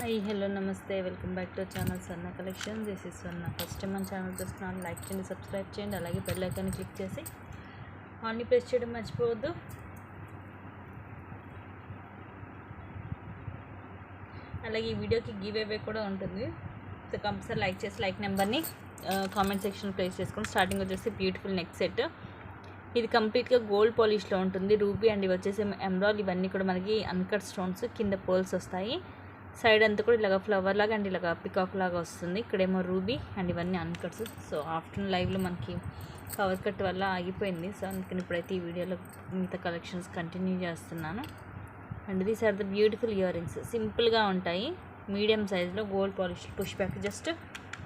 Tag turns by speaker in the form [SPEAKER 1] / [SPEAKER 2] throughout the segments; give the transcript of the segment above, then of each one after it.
[SPEAKER 1] Hi hello నమస్తే welcome back to channel Swarna collection. This is Swarna. First time మన channel చూస్తున్నాను, like చేయండి, subscribe చేయండి, అలాగే బెల్ ఐకాన్ని క్లిక్ చేసి ఆన్ని ప్రెస్ చేయడం మర్చిపోవద్దు. అలాగే ఈ వీడియోకి గివ్ అవే కూడా ఉంటుంది, సో కంపల్సరీ లైక్ చేసి లైక్ నెంబర్ని కామెంట్ సెక్షన్ ప్లేస్ చేసుకొని. స్టార్టింగ్ వచ్చేసి బ్యూటిఫుల్ నెక్ సెట్. ఇది కంప్లీట్గా గోల్డ్ పాలిష్లో ఉంటుంది, రూబీ అండ్ ఇవి వచ్చేసి ఎమరాల్డ్. ఇవన్నీ కూడా మనకి అన్కట్ స్టోన్స్, కింద పర్ల్స్ వస్తాయి. సైడ్ అంతా కూడా ఇలాగ ఫ్లవర్ లాగా అండ్ ఇలాగ పికాక్ లాగా వస్తుంది. ఇక్కడేమో రూబీ అండ్ ఇవన్నీ అన్కట్స్. సో ఆఫ్టర్నూన్ లైవ్లో మనకి పవర్ కట్ వల్ల ఆగిపోయింది, సో అందుకని ఇప్పుడైతే ఈ వీడియోలో మిగతా కలెక్షన్స్ కంటిన్యూ చేస్తున్నాను. And these are the beautiful earrings. సింపుల్గా ఉంటాయి, మీడియం సైజ్లో gold polish. Push back just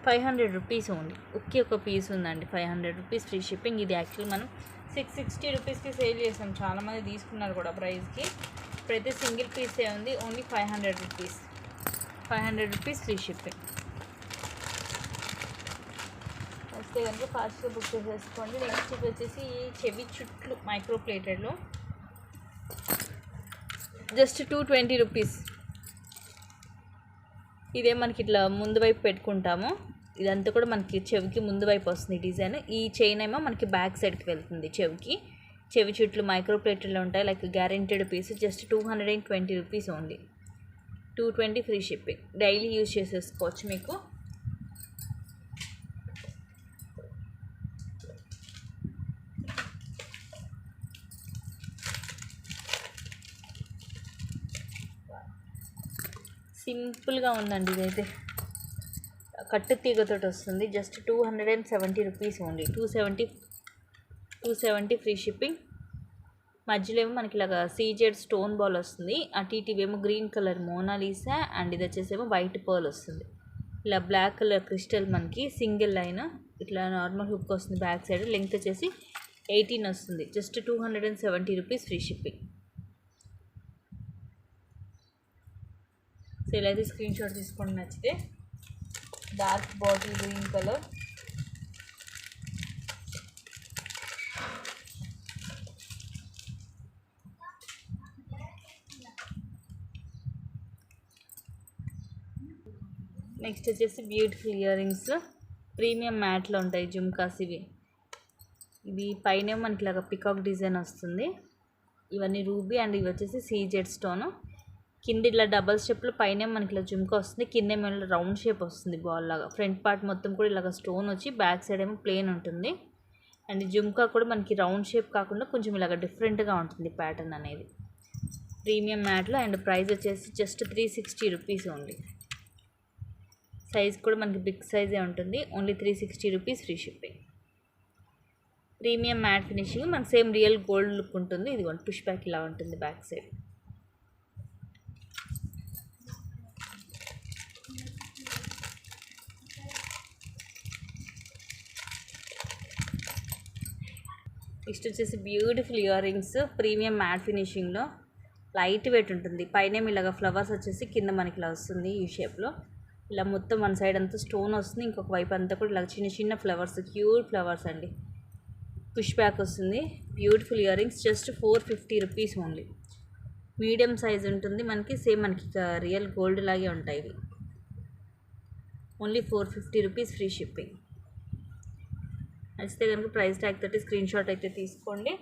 [SPEAKER 1] 500 rupees ఉంది. ఒకే ఒక పీస్ ఉందండి, 500 రూపీస్ ఫ్రీ షిప్పింగ్. ఇది యాక్చువల్ మనం 660 రూపీస్కి సేల్ చేసాం, చాలామంది తీసుకున్నారు కూడా ప్రైస్కి. ఇప్పుడైతే సింగిల్ పీసే ఉంది, only 500 rupees. 500 rupees free shipping. వస్తే కనుక ఫాస్ట్గా బుక్ చేసేసుకోండి. నెక్స్ట్ ఇది వచ్చేసి చెవి చుట్లు మైక్రో ప్లేటెడ్లో జస్ట్ 220 రూపీస్. ఇదే మనకి ఇట్లా ముందు వైపు పెట్టుకుంటాము. ఇదంతా కూడా మనకి చెవికి ముందు వైపు వస్తుంది డిజైన్. ఈ చైన్ ఏమో మనకి బ్యాక్ సైడ్కి వెళ్తుంది చెవికి. చెవి చుట్లు మైక్రో ప్లేటెడ్లో ఉంటాయి, like guaranteed piece. Just 220 rupees only. 220 free shipping. Daily use చేసేసుకోవచ్చు మీకు. సింపుల్గా ఉందండి ఇదైతే, కట్టు తీగతో వస్తుంది. Just 270 rupees only. 270 free shipping. మధ్యలో ఏమో మనకి ఇలాగా సీజెడ్ స్టోన్ బాల్ వస్తుంది. అటు ఇటు ఏమో గ్రీన్ కలర్ మోనాలీసా అండ్ ఇది వచ్చేసేమో వైట్ పర్ల్ వస్తుంది. ఇలా బ్లాక్ కలర్ క్రిస్టల్ మనకి సింగిల్ లైన్ ఇట్లా నార్మల్ హుక్ వస్తుంది. బ్యాక్ సైడ్ లెంగ్త్ వచ్చేసి 18 వస్తుంది. Just 270 rupees free shipping. So ఇలా అయితే స్క్రీన్ షాట్ తీసుకోండి నచ్చితే. Dark bottle green colour, next వచ్చేసి బ్యూటిఫుల్ ఇయర్ రింగ్స్. ప్రీమియం మ్యాట్లో ఉంటాయి జుమ్కాస్. ఇవి పైన మనకి ఇలాగ పికాక్ డిజైన్ వస్తుంది. ఇవన్నీ రూబీ అండ్ ఇవి వచ్చేసి సీజెడ్ స్టోన్. కింద ఇట్లా డబల్ స్టెప్లో పైన మనకి ఇలా జుమ్కా వస్తుంది, కింద ఏమో రౌండ్ షేప్ వస్తుంది బాల్ లాగా. ఫ్రంట్ పార్ట్ మొత్తం కూడా ఇలాగ స్టోన్ వచ్చి బ్యాక్ సైడ్ ఏమో ప్లేన్ ఉంటుంది. అండ్ జుమ్కా కూడా మనకి రౌండ్ షేప్ కాకుండా కొంచెం ఇలాగ డిఫరెంట్గా ఉంటుంది ప్యాటర్న్ అనేది. ప్రీమియం మ్యాట్లో. అండ్ ప్రైస్ వచ్చేసి జస్ట్ 360 రూపీస్ ఓన్లీ. సైజ్ కూడా మనకి బిగ్ సైజే ఉంటుంది, only 360 rupees free shipping. Premium matte finishing, మనకి సేమ్ రియల్ గోల్డ్ లుక్ ఉంటుంది. ఇదిగోండి పుష్ బ్యాక్ ఇలా ఉంటుంది బ్యాక్ సైడ్. నెక్స్ట్ వచ్చేసి beautiful earrings. Premium matte ఫినిషింగ్లో లైట్ వెయిట్ ఉంటుంది. పైన ఇలాగ ఫ్లవర్స్ వచ్చేసి కింద మనకి ఇలా వస్తుంది ఈ షేప్లో. ఇలా మొత్తం వన్ సైడ్ అంతా స్టోన్ వస్తుంది, ఇంకొక వైపు అంతా కూడా ఇలా చిన్న చిన్న ఫ్లవర్స్, క్యూట్ ఫ్లవర్స్ అండి. పుష్ బ్యాక్ వస్తుంది. Beautiful earrings. Just 450 rupees only. Medium size ఉంటుంది మనకి, సేమ్ మనకి రియల్ గోల్డ్ లాగే ఉంటాయి ఇవి. Only 450 rupees free shipping. నచ్చితే కనుక ప్రైస్ ట్యాగ్ తోటి స్క్రీన్ షాట్ అయితే తీసుకోండి.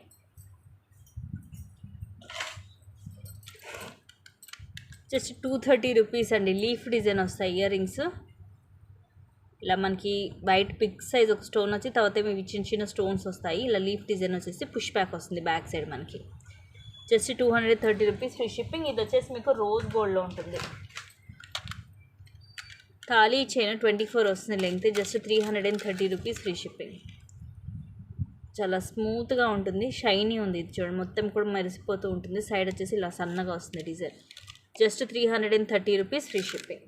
[SPEAKER 1] జస్ట్ 230 రూపీస్ అండి. లీఫ్ డిజైన్ వస్తాయి ఇయర్ రింగ్స్. ఇలా మనకి వైట్ బిగ్ సైజ్ ఒక స్టోన్ వచ్చి తర్వాత ఇవి చిన్న చిన్న స్టోన్స్ వస్తాయి. ఇలా లీఫ్ డిజైన్ వచ్చేసి పుష్ బ్యాక్ వస్తుంది బ్యాక్ సైడ్ మనకి. Just 230 rupees free shipping. ఇది వచ్చేసి మీకు రోజ్ గోల్డ్లో ఉంటుంది. తాళీ చైన్ 24 వస్తుంది length. Just 330 rupees free shipping. చాలా స్మూత్గా ఉంటుంది, షైనీ ఉంది. ఇది చూడండి మొత్తం కూడా మెరిసిపోతూ ఉంటుంది. సైడ్ వచ్చేసి ఇలా సన్నగా వస్తుంది design. Just 330 rupees free shipping.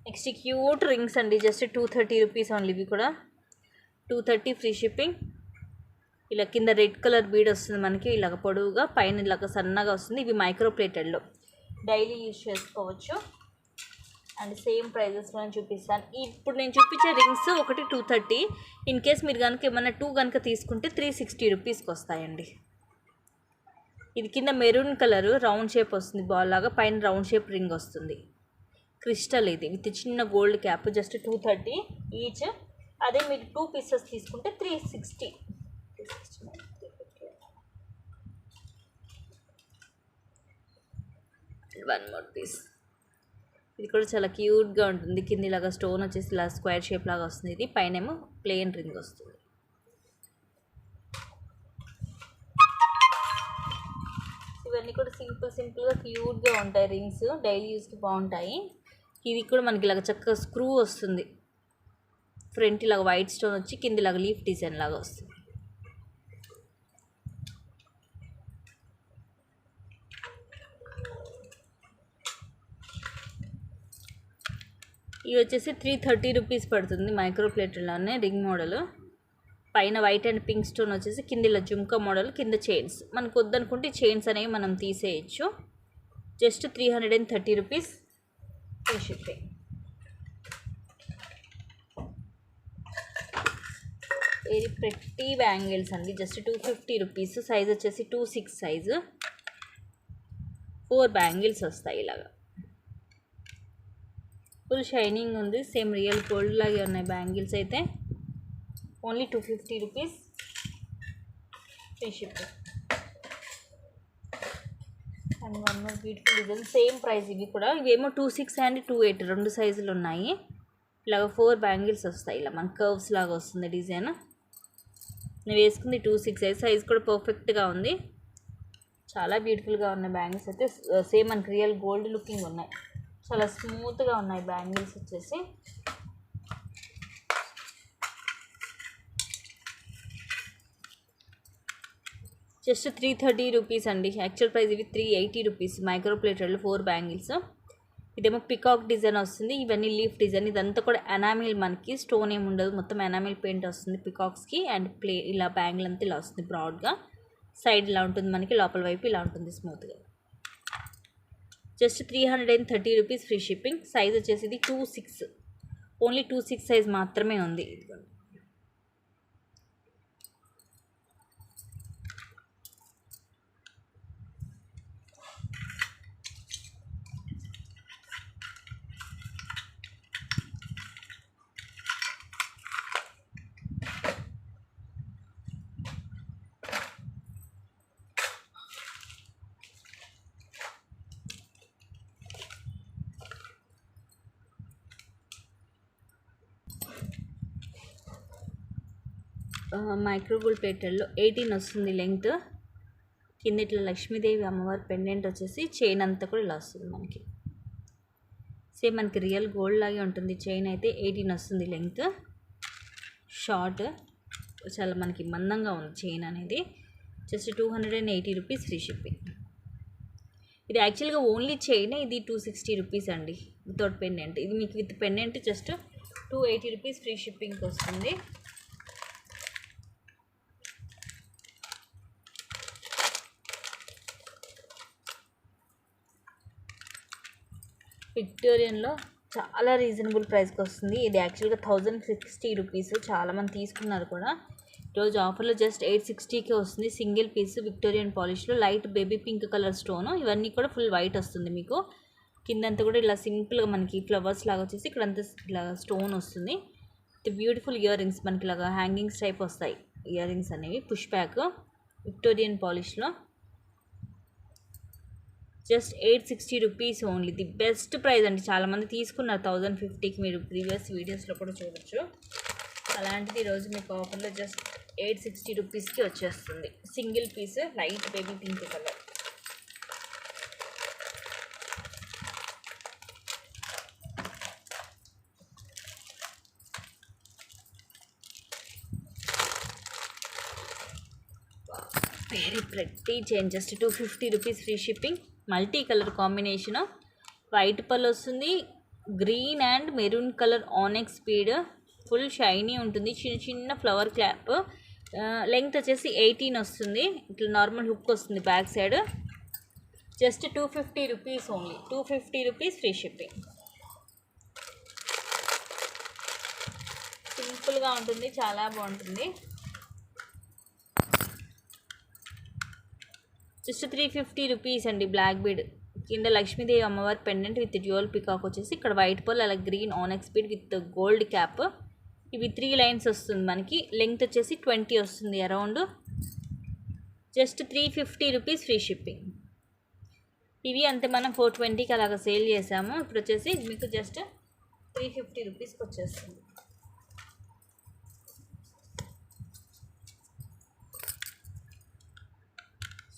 [SPEAKER 1] Next cute rings అండి. Just 230 rupees only. ఇవి కూడా 230 ఫ్రీ షిప్పింగ్. ఇలా కింద రెడ్ కలర్ బీడ్ వస్తుంది మనకి, ఇలాగ పొడవుగా, పైన ఇలాగ సన్నగా వస్తుంది. ఇవి మైక్రో ప్లేటెడ్లో డైలీ యూజ్ చేసుకోవచ్చు. అండ్ సేమ్ ప్రైజెస్లో చూపిస్తాను. ఇప్పుడు నేను చూపించే రింగ్స్ ఒకటి 230. ఇన్ కేస్ మీరు కనుక ఏమన్నా 2 కనుక తీసుకుంటే 360 రూపీస్కి వస్తాయండి. ఇది కింద మెరూన్ కలర్ రౌండ్ షేప్ వస్తుంది బాల్ లాగా, పైన రౌండ్ షేప్ రింగ్ వస్తుంది. క్రిస్టల్ ఇది విత్ చిన్న గోల్డ్ క్యాప్, జస్ట్ 230 ఈచ్. అదే మీరు 2 పీసెస్ తీసుకుంటే 360. 1 more పీస్. ఇది కూడా చాలా క్యూట్గా ఉంటుంది. కింద ఇలాగా స్టోన్ వచ్చేసి ఇలా స్క్వేర్ షేప్ లాగా వస్తుంది. ఇది పైన ఏమో ప్లెయిన్ రింగ్ వస్తుంది. ఇవన్నీ కూడా సింపుల్గా క్యూట్గా ఉంటాయి రింగ్స్, డైలీ యూస్కి బాగుంటాయి. ఇది కూడా మనకి ఇలాగ చక్కగా స్క్రూ వస్తుంది. ఫ్రంట్ ఇలాగ వైట్ స్టోన్ వచ్చి కింద ఇలాగ లీఫ్ డిజైన్ లాగా వస్తుంది. ఇవి వచ్చేసి 330 రూపీస్ పడుతుంది. మైక్రో ప్లేట్లోనే రింగ్ మోడల్, పైన వైట్ అండ్ పింక్ స్టోన్ వచ్చేసి కింద ఇలా జుంకా మోడల్, కింద చైన్స్. మనకు వద్దనుకుంటే చైన్స్ అనేవి మనం తీసేయచ్చు. Just 330 rupees free shipping. Very pretty bangles అండి, జస్ట్ 250 రూపీస్. సైజ్ వచ్చేసి 2/6 సైజు. 4 బ్యాంగిల్స్ వస్తాయి ఇలాగా. ఫుల్ షైనింగ్ ఉంది, సేమ్ రియల్ గోల్డ్ లాగే ఉన్నాయి బ్యాంగిల్స్ అయితే. Only 250 rupees free shipping. And 1 more beautiful design, same price ఇవి కూడా. ఇవేమో 2/6 అండ్ 2/8 2 సైజులు ఉన్నాయి. ఇలాగ 4 బ్యాంగిల్స్ వస్తాయి, ఇలా మన కర్వ్స్ లాగా వస్తుంది డిజైన్. నేను వేసుకుంది 2/6 సైజ్ కూడా పర్ఫెక్ట్గా ఉంది. చాలా బ్యూటిఫుల్గా ఉన్నాయి బ్యాంగిల్స్ అయితే. సేమ్ మనకి రియల్ గోల్డ్ లుకింగ్ ఉన్నాయి, చాలా స్మూత్గా ఉన్నాయి బ్యాంగిల్స్ వచ్చేసి. జస్ట్ 330 రూపీస్ అండి. యాక్చువల్ ప్రైస్ ఇవి 380 రూపీస్. మైక్రో ప్లేటెడ్లో 4 బ్యాంగిల్స్. ఇదేమో పికాక్ డిజైన్ వస్తుంది, ఇవన్నీ లీఫ్ డిజైన్. ఇదంతా కూడా ఎనామిల్, మనకి స్టోన్ ఏమి ఉండదు, మొత్తం ఎనామిల్ పెయింట్ వస్తుంది పికాక్స్కి. అండ్ ఇలా బ్యాంగిల్ అంతా ఇలా వస్తుంది బ్రాడ్గా. సైడ్ ఇలా ఉంటుంది మనకి, లోపల వైపు ఇలా ఉంటుంది స్మూత్గా. Just 330 rupees free shipping. Size వచ్చేసి ఇది 2/6, ఓన్లీ 2/6 సైజ్ మాత్రమే ఉంది. మైక్రో గోల్డ్ ప్లేటెడ్లో 18 వస్తుంది లెంగ్త్. కింద ఇట్లా లక్ష్మీదేవి అమ్మవారి పెండెంట్ వచ్చేసి చైన్ అంతా కూడా ఇలా వస్తుంది మనకి. సేమ్ మనకి రియల్ గోల్డ్ లాగే ఉంటుంది. చైన్ అయితే 18 వస్తుంది లెంగ్త్. షార్ట్, చాలా మనకి మందంగా ఉంది చైన్ అనేది. Just 280 rupees free shipping. ఇది యాక్చువల్గా ఓన్లీ చైన్, ఇది 260 రూపీస్ అండి వితౌట్ పెండెంట్. ఇది మీకు with pendant just 280 rupees free షిప్పింగ్కి వస్తుంది. విక్టోరియన్లో చాలా రీజనబుల్ ప్రైస్కి వస్తుంది. ఇది యాక్చువల్గా 1060 రూపీస్. చాలామంది తీసుకున్నారు కూడా. ఈరోజు ఆఫర్లో జస్ట్ 860కే వస్తుంది. సింగిల్ పీస్ విక్టోరియన్ పాలిష్లో light baby pink colour stone. ఇవన్నీ కూడా ఫుల్ వైట్ వస్తుంది మీకు. కిందంతా కూడా ఇలా సింపుల్గా మనకి ఫ్లవర్స్ లాగా వచ్చేసి ఇక్కడంతా ఇలా స్టోన్ వస్తుంది. ఇది బ్యూటిఫుల్ ఇయర్ రింగ్స్, మనకి ఇలాగా హ్యాంగింగ్స్ టైప్ వస్తాయి ఇయర్ రింగ్స్ అనేవి. పుష్ బ్యాక్ విక్టోరియన్ పాలిష్లో just 860 rupees only. The best price అండి. చాలామంది తీసుకున్నారు 1050కి, మీరు ప్రీవియస్ వీడియోస్లో కూడా చూడొచ్చు. అలాంటిది ఈరోజు మీకు ఆఫర్లో జస్ట్ 860 రూపీస్కి వచ్చేస్తుంది. Single piece light baby pink colour. Very pretty chain, just 250 rupees free shipping. Multi colour combination, white pearl వస్తుంది, green and maroon colour onyx bead. Full shiny ఉంటుంది. చిన్న చిన్న ఫ్లవర్ క్లాప్. లెంగ్త్ వచ్చేసి 18 వస్తుంది. ఇట్లా నార్మల్ హుక్ వస్తుంది back side. Just 250 rupees only. 250 rupees free shipping. సింపుల్గా ఉంటుంది, చాలా బాగుంటుంది. జస్ట్ 350 రూపీస్ అండి. బ్లాక్ బీడ్ కింద లక్ష్మీదేవి అమ్మవారి పెండెంట్ విత్ డ్యూయల్ పికాక్ వచ్చేసి ఇక్కడ వైట్ పర్ల్ అలా green onyx bead with gold cap. ఇవి 3 లైన్స్ వస్తుంది మనకి. లెంగ్త్ వచ్చేసి 20 వస్తుంది around. Just 350 rupees free shipping. ఇవి అంతే మనం 420కి అలాగ సేల్ చేసాము. ఇప్పుడు వచ్చేసి మీకు జస్ట్ 350 రూపీస్కి వచ్చేస్తుంది.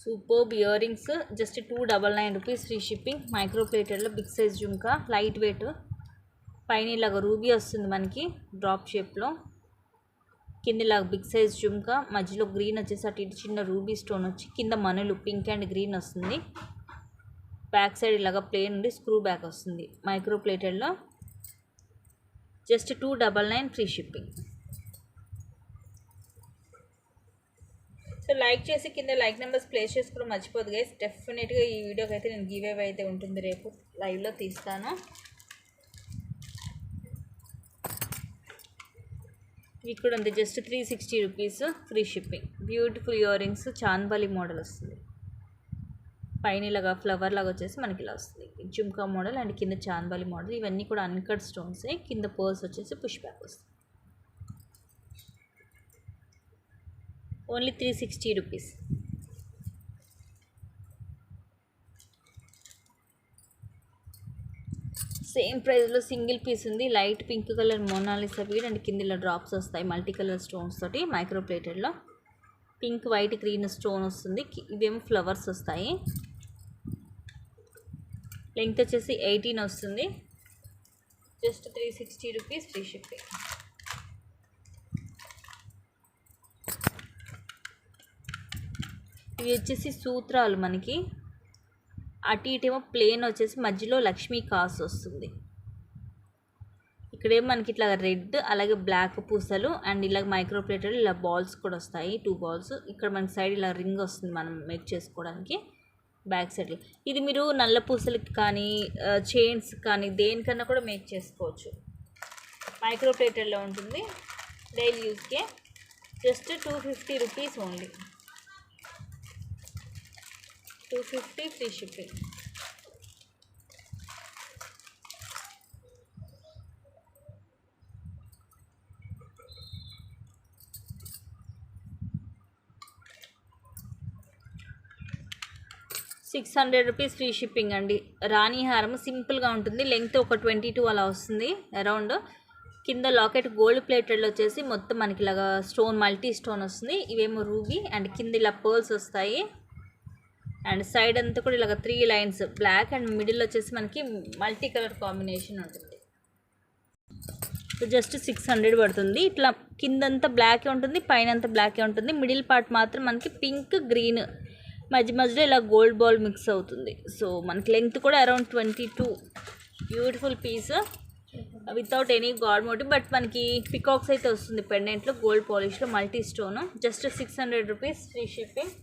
[SPEAKER 1] Superb earrings just 299 rupees free shipping. Micro ప్లేటెడ్లో big size jhumka, light weight. పైన ఇలాగ రూబీ వస్తుంది మనకి డ్రాప్ షేప్లో. కింద ఇలాగ బిగ్ సైజ్ జుంకా, మధ్యలో గ్రీన్ వచ్చేసి అటు ఇటు చిన్న రూబీ స్టోన్ వచ్చి కింద మనులు పింక్ అండ్ గ్రీన్ వస్తుంది. బ్యాక్ సైడ్ ఇలాగ ప్లేన్ నుండి స్క్రూ బ్యాక్ వస్తుంది. మైక్రో ప్లేటెడ్లో just 299 free shipping. So like చేసి కింద లైక్ నెంబర్స్ ప్లేస్ చేసుకోవడం మర్చిపోదు గైస్. డెఫినెట్గా ఈ వీడియోకి అయితే నేను గివ్ అవే అయితే ఉంటుంది, రేపు లైవ్లో తీస్తాను. ఇక్కడ ఉంది just 360 rupees free shipping. Beautiful ear rings chandbali model వస్తుంది. పైన ఇలాగా ఫ్లవర్ లాగా వచ్చేసి మనకి ఇలా వస్తుంది. జుమ్కా మోడల్ అండ్ కింద చాంద్బాలి మోడల్. ఇవన్నీ కూడా అన్కట్ స్టోన్సే. కింద పర్స్ వచ్చేసి పుష్ బ్యాక్ వస్తుంది. Only 360 rupees. సేమ్ ప్రైస్లో సింగిల్ పీస్ ఉంది. Light pink colour Mona Lisa bead and కింద ఇలా డ్రాప్స్ వస్తాయి మల్టీ కలర్ స్టోన్స్ తోటి. మైక్రో ప్లేటెడ్లో పింక్ వైట్ గ్రీన్ స్టోన్ వస్తుంది. ఇవేమో ఫ్లవర్స్ వస్తాయి. లెంగ్త్ వచ్చేసి 18 వస్తుంది. Just 360 rupees free shipping. ఇవి వచ్చేసి సూత్రాలు మనకి. అటు ఇటేమో ప్లేన్ వచ్చేసి మధ్యలో లక్ష్మీ కాస్ వస్తుంది. ఇక్కడేమో మనకి ఇట్లా రెడ్ అలాగే బ్లాక్ పూసలు అండ్ ఇలా మైక్రో ప్లేటెడ్ ఇలా బాల్స్ కూడా వస్తాయి. 2 బాల్స్. ఇక్కడ మనకి సైడ్ ఇలా రింగ్ వస్తుంది మనం మేక్ చేసుకోవడానికి బ్యాక్ సైడ్లో. ఇది మీరు నల్ల పూసలకి కానీ చైన్స్ కానీ దేనికన్నా కూడా మేక్ చేసుకోవచ్చు. మైక్రో ప్లేటెడ్లో ఉంటుంది. డైలీ యూస్కే just 250 rupees only. 250 free shipping. $600 rupees free shipping అండి. రాణి హారం సింపుల్గా ఉంటుంది. లెంగ్త్ ఒక 22 అలా వస్తుంది అరౌండ్. కింద లాకెట్ గోల్డ్ ప్లేటెడ్లో వచ్చేసి మొత్తం మనకి ఇలాగా స్టోన్ మల్టీ స్టోన్ వస్తుంది. ఇవేమో రూబీ అండ్ కింద ఇలా పర్ల్స్ వస్తాయి. అండ్ సైడ్ అంతా కూడా ఇలాగ 3 లైన్స్ బ్లాక్ అండ్ మిడిల్ వచ్చేసి మనకి మల్టీ కలర్ కాంబినేషన్ ఉంటుంది. జస్ట్ 600 పడుతుంది. ఇట్లా కిందంతా బ్లాకే ఉంటుంది, పైన అంతా బ్లాకే ఉంటుంది. మిడిల్ పార్ట్ మాత్రం మనకి పింక్ గ్రీన్ మధ్యలో ఇలా గోల్డ్ బాల్ మిక్స్ అవుతుంది. సో మనకి లెంగ్త్ కూడా around 22. Beautiful piece without any god motive, but మనకి పికాక్స్ అయితే వస్తుంది పెండెంట్లో గోల్డ్ పాలిష్లో multi stone. Just 600 rupees free shipping.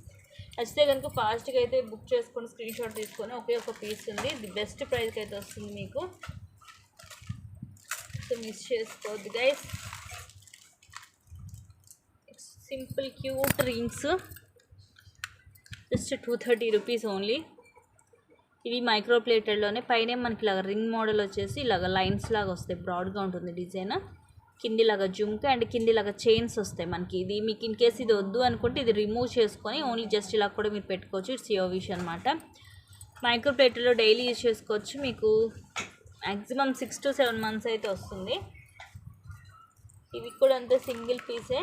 [SPEAKER 1] నచ్చితే కనుక ఫాస్ట్గా అయితే బుక్ చేసుకొని స్క్రీన్ షాట్ తీసుకొని ఒకే ఒక పీస్ ఉంది. ది బెస్ట్ ప్రైస్కి అయితే వస్తుంది మీకు. సో మిస్ చేసుకోవద్దు guys. Simple cute rings just 230 rupees only. ఇవి మైక్రో ప్లేటెడ్లోనే. పైన మనకి ఇలాగ రింగ్ మోడల్ వచ్చేసి ఇలాగ లైన్స్ లాగా వస్తాయి. బ్రాడ్గా ఉంటుంది డిజైన్. కింది లాగా జుమ్కా అండ్ కింది లాగా చైన్స్ వస్తాయి మనకి. ఇది మీకు ఇన్ కేస్ ఇది వద్దు అనుకుంటే ఇది రిమూవ్ చేసుకొని ఓన్లీ జస్ట్ ఇలా కూడా మీరు పెట్టుకోవచ్చు. ఇట్స్ యువర్ విష్ అనమాట. మైక్రో ప్లేటెడ్లో డైలీ యూజ్ చేసుకోవచ్చు. మీకు మ్యాక్సిమం 6 to 7 months అయితే వస్తుంది. ఇవి కూడా అంతే సింగిల్ పీసే.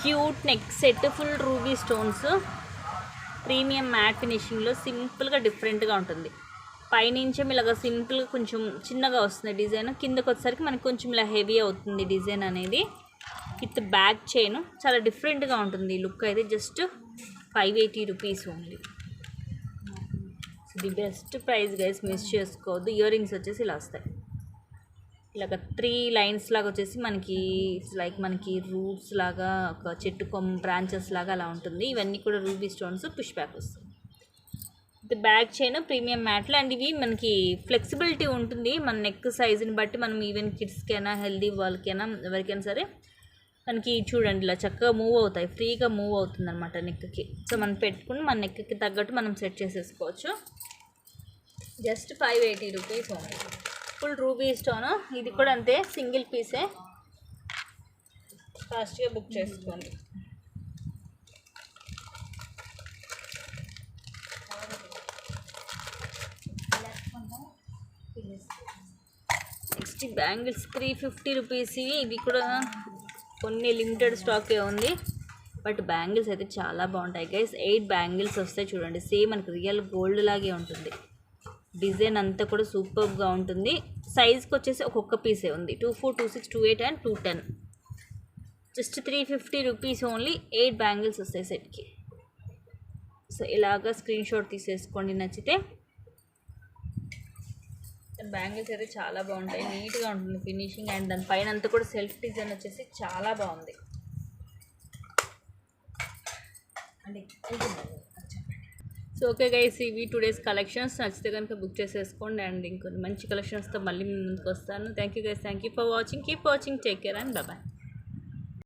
[SPEAKER 1] Cute neck set full ruby stones premium matte ఫినిషింగ్లో సింపుల్గా డిఫరెంట్గా ఉంటుంది. పైనుంచి ఇలాగ సింపుల్గా కొంచెం చిన్నగా వస్తుంది డిజైన్. కిందకి వచ్చేసరికి మనకి కొంచెం ఇలా హెవీ అవుతుంది డిజైన్ అనేది. విత్ బ్యాక్ చైన్ చాలా డిఫరెంట్గా ఉంటుంది లుక్ అయితే. Just 580 rupees only. The best price guys, miss చేసుకోవద్దు. ఇయర్ రింగ్స్ వచ్చేసి ఇలా వస్తాయి. ఇలాగ 3 లైన్స్ లాగా వచ్చేసి మనకి లైక్ మనకి రూట్స్ లాగా ఒక చెట్టు బ్రాంచెస్ లాగా అలా ఉంటుంది. ఇవన్నీ కూడా రూబీ స్టోన్స్ పుష్ బ్యాక్ వస్తుంది. ఇది బ్యాక్ చైన్ ప్రీమియం మ్యాట్లు అండ్ ఇవి మనకి ఫ్లెక్సిబిలిటీ ఉంటుంది. మన నెక్ సైజుని బట్టి మనం ఈవెన్ కిడ్స్కైనా హెల్దీ వాళ్ళకైనా ఎవరికైనా సరే మనకి చూడండి ఇలా చక్కగా మూవ్ అవుతాయి, ఫ్రీగా మూవ్ అవుతుంది అనమాట నెక్కి. సో మనం పెట్టుకుని మన నెక్కి తగ్గట్టు మనం సెట్ చేసేసుకోవచ్చు. Just 580 rupees only. Full ruby stone. ఇది కూడా అంతే, సింగిల్ పీసే. ఫాస్ట్గా బుక్ చేసుకోండి. Next bangles 350 rupees. ఇవి కూడా కొన్ని లిమిటెడ్ స్టాకే ఉంది, బట్ బ్యాంగిల్స్ అయితే చాలా బాగుంటాయి గైస్. 8 బ్యాంగిల్స్ వస్తాయి చూడండి. సేమ్ మనకి రియల్ గోల్డ్ లాగే ఉంటుంది. డిజైన్ అంతా కూడా సూపర్గా ఉంటుంది. సైజ్కి వచ్చేసి ఒక్కొక్క పీసే ఉంది. 24, 26, 28 and 210. Just 350 rupees only. 8 bangles వస్తాయి సెట్కి. సో ఇలాగా స్క్రీన్ షాట్ తీసేసుకోండి నచ్చితే. బ్యాంగిల్స్ అయితే చాలా బాగుంటాయి, నీట్గా ఉంటుంది ఫినిషింగ్. అండ్ దాని పైన అంతా కూడా సెల్ఫ్ డిజైన్ వచ్చేసి చాలా బాగుంది. సో ఓకే గైస్, ఇవి టుడేస్ కలెక్షన్స్. నచ్చితే కనుక బుక్ చేసేసుకోండి. అండ్ ఇంకొన్ని మంచి కలెక్షన్స్తో మళ్ళీ ముందుకు వస్తాను. Thank you guys, thank you for watching. Keep watching, take care and bye.